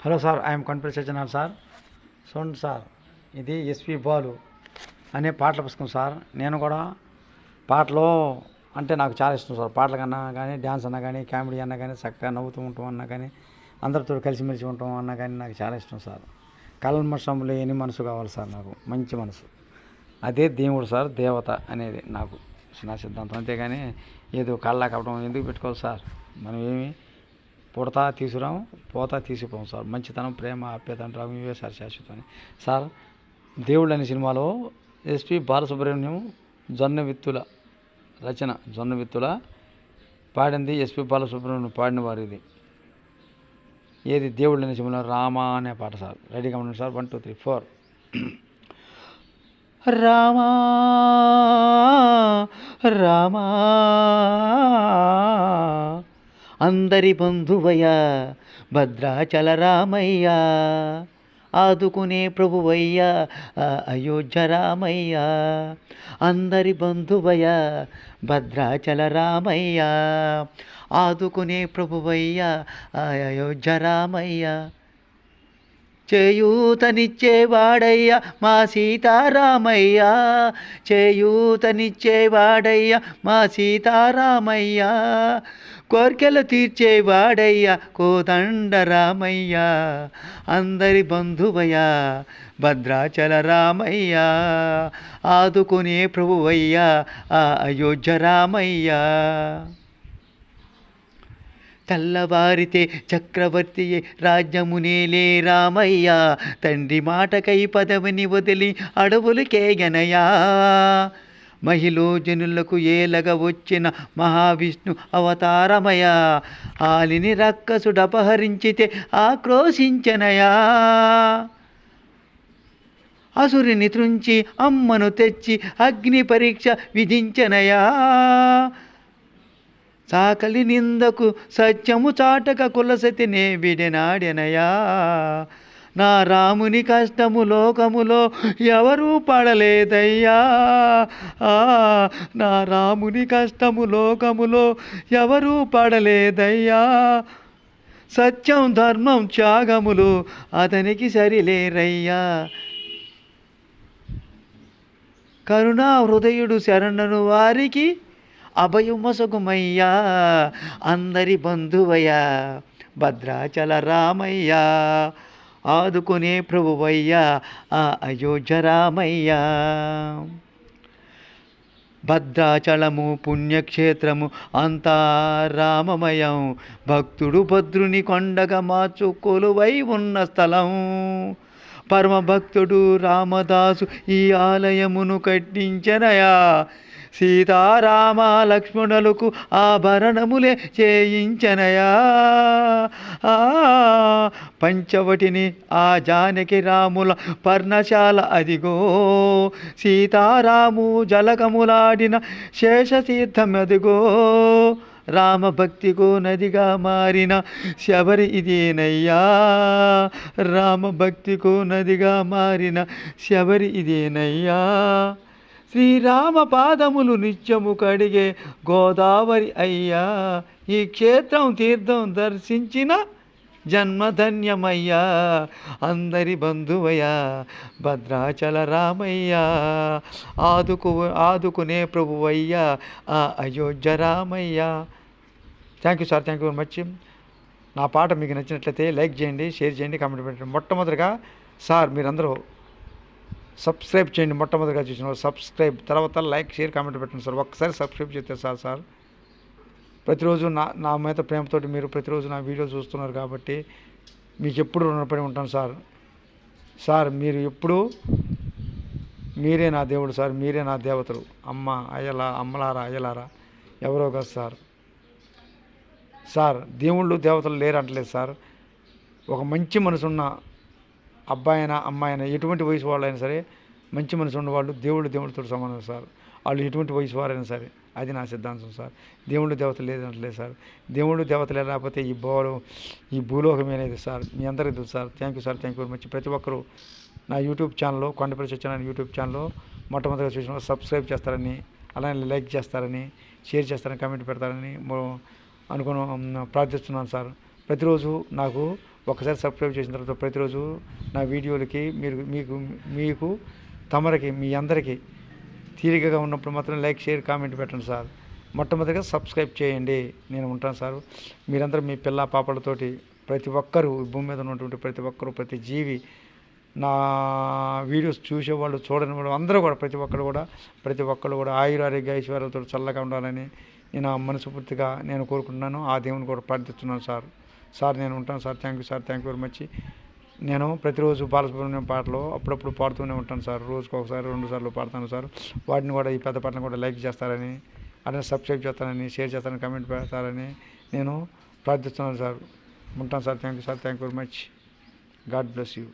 Hello sir, I'm Kondapalli Satyanarayana sir. చూడండి sir, ఇది SP Balu అనే పాటల పుస్తకం సార్. నేను కూడా పాటలు అంటే నాకు చాలా ఇష్టం సార్. పాటల కన్నా కానీ, డ్యాన్స్ అన్నా కానీ, కామెడీ అన్నా కానీ, చక్కగా నవ్వుతూ ఉంటాం అన్నా కానీ, అందరితో కలిసిమెలిసి ఉంటాం అన్నా కానీ నాకు చాలా ఇష్టం సార్. కల్మషం లేని మనసు కావాలి సార్, నాకు మంచి మనసు. అదే దేవుడు సార్, దేవత అనేది నాకు నా సిద్ధాంతం. అంతేగాని ఏదో కళ్ళ కప్పడం ఎందుకు పెట్టుకోవాలి సార్? మనం ఏమి పుడతా తీసుకురాము, పోతా తీసుకుపోం సార్. మంచితనం, ప్రేమ, ఆప్యాయత అంటాము, ఇవే సార్ శాశ్వతం. సార్, దేవుళ్ళు అనే సినిమాలో ఎస్పి బాలసుబ్రహ్మణ్యం జొన్న విత్తుల రచన, జొన్న విత్తుల పాడింది ఎస్పి బాలసుబ్రహ్మణ్యం పాడిన వారు. ఇది ఏది దేవుళ్ళు అనే సినిమాలో రామా అనే పాట సార్. రెడీగా ఉండండి సార్. 1 2 3 4. రామా రామా అందరి బంధువయ్యా భద్రాచల రామయ్యా, ఆదుకునే ప్రభువయ్యా అయోధ్య రామయ్యా. అందరి బంధువయ్యా భద్రాచల రామయ్యా, ఆదుకునే ప్రభువయ్యా అయోధ్య రామయ్యా. చేయూతనిచ్చేవాడయ్యా మా సీతారామయ్యా, చేయూతనిచ్చేవాడయ్యా మా సీతారామయ్యా. కోర్కెలు తీర్చేవాడయ్యా కోదండ రామయ్యా, అందరి బంధువయ్యా భద్రాచల రామయ్యా, ఆదుకునే ప్రభువయ్యా అయోధ్య రామయ్యా. తెల్లవారితే చక్రవర్తియే రాజ్యమునేలే రామయ్య, తండ్రి మాటకై పదవిని వదిలి అడవులకేగనయా. మహిళో జనులకు ఏలగా వచ్చిన మహావిష్ణు అవతారమయ, ఆలిని రక్కసుడపహరించితే ఆక్రోశించనయా. అసురిని త్రుంచి అమ్మను తెచ్చి అగ్ని పరీక్ష విధించనయా. సాకలి నిందకు సత్యము చాటక కులసతినే విడనాడెనయా. నా రాముని కష్టము లోకములో ఎవరూ పడలేదయ్యా, నా రాముని కష్టము లోకములో ఎవరూ పడలేదయ్యా. సత్యం ధర్మం త్యాగములు అతనికి సరిలేరయ్యా. కరుణా హృదయుడు శరణను వారికి అభయమొసగుమయ్యా, అందరి బంధువయ్యా భద్రాచల రామయ్యా, ఆదుకునే ప్రభువయ్యా అయోధ్య రామయ్యా. భద్రాచలము పుణ్యక్షేత్రము అంతా రామమయం, భక్తుడు భద్రుని కొండగా మార్చు కొలువై ఉన్న స్థలం. పరమభక్తుడు రామదాసు ఈ ఆలయమును కట్టించనయా. సీతారామ లక్ష్మణులకు ఆభరణములే చేయించనయా. పంచవటిని ఆ జానకి రాముల పర్ణశాల అదిగో, సీతారాము జలకములాడిన శేషతీర్థమదిగో. రామభక్తికో నదిగా మారిన శబరి ఇదేనయ్యా, రామభక్తికో నదిగా మారిన శబరి ఇదేనయ్యా. శ్రీరామ పాదములు నిత్యము కడిగే గోదావరి అయ్యా, ఈ క్షేత్రం తీర్థం దర్శించిన జన్మధన్యమయ్యా. అందరి బంధువయ్యా భద్రాచల రామయ్యా, ఆదుకునే ప్రభువయ్యా అయోధ్య రామయ్యా. Thank you sir, thank you very much. నా పాట మీకు నచ్చినట్లయితే లైక్ చేయండి, షేర్ చేయండి, కామెంట్ పెట్టండి. మొట్టమొదటిగా సార్ మీరందరూ సబ్స్క్రైబ్ చేయండి. మొట్టమొదటిగా చూసిన సబ్స్క్రైబ్, తర్వాత లైక్, షేర్, కామెంట్ పెట్టండి సార్. ఒక్కసారి సబ్స్క్రైబ్ చేస్తే సార్ ప్రతిరోజు నా మీద ప్రేమతోటి మీరు ప్రతిరోజు నా వీడియో చూస్తున్నారు కాబట్టి మీకు ఎప్పుడు రుణపడి ఉంటాను సార్. మీరు ఎప్పుడు మీరే నా దేవుడు సార్, మీరే నా దేవతలు. అమ్మలారా అయ్యలారా ఎవరో కాదు సార్. దేవుళ్ళు దేవతలు లేరు అంటలేదు సార్. ఒక మంచి మనసున్న అబ్బాయినా అమ్మాయినా ఎటువంటి వయసు వాళ్ళైనా సరే మంచి మనసు ఉన్నవాళ్ళు దేవుడితో సమానం సార్. వాళ్ళు ఎటువంటి వయసు వారైనా సరే, అది నా సిద్ధాంతం సార్. దేవుళ్ళు దేవతలు లేదంటలేదు సార్. దేవుళ్ళు దేవతలు లేకపోతే ఈ భూలోకమేనేది సార్. మీ అందరికీ తెలుసు sir. Thank you sir, thank you very much. ప్రతి ఒక్కరూ నా యూట్యూబ్ ఛానల్లో, కొండపల్లి సత్యనారాయణ యూట్యూబ్ ఛానల్లో మొట్టమొదటిగా చూసిన సబ్స్క్రైబ్ చేస్తారని, అలానే లైక్ చేస్తారని, షేర్ చేస్తారని, కామెంట్ పెడతారని ప్రార్థిస్తున్నాను సార్. ప్రతిరోజు నాకు ఒకసారి సబ్స్క్రైబ్ చేసిన తర్వాత ప్రతిరోజు నా వీడియోలకి మీకు తమరికి మీ అందరికీ తీరికగా ఉన్నప్పుడు మాత్రం లైక్ షేర్ కామెంట్ పెట్టండి సార్. మొట్టమొదటిగా సబ్స్క్రైబ్ చేయండి. నేను ఉంటాను సార్. మీరందరూ మీ పిల్ల పాపలతోటి ప్రతి ఒక్కరూ భూమి మీద ఉన్నటువంటి ప్రతి ఒక్కరూ ప్రతి జీవి నా వీడియోస్ చూసేవాళ్ళు చూడని వాళ్ళు అందరూ కూడా ప్రతి ఒక్కళ్ళు కూడా ఆయురారోగ్య ఐశ్వర్యాలతో చల్లగా ఉండాలని నేను మనస్ఫూర్తిగా నేను కోరుకుంటున్నాను. ఆ దేవుని కూడా ప్రార్థిస్తున్నాను సార్. నేను ఉంటాను sir. Thank you sir. Thank you very much. నేను ప్రతిరోజు బాలసుబ్రహ్మణ్యం పాటలు అప్పుడప్పుడు పాడుతూనే ఉంటాను సార్. రోజుకు ఒకసారి 2 సార్లు పాడతాను సార్. వాటిని కూడా ఈ పెద్ద పాటలను కూడా లైక్ చేస్తారని, అలానే సబ్స్క్రైబ్ చేస్తారని, షేర్ చేస్తారని, కామెంట్ పెడతారని నేను ప్రార్థిస్తున్నాను సార్. ఉంటాను sir. Thank you sir. Thank you very much. God bless you.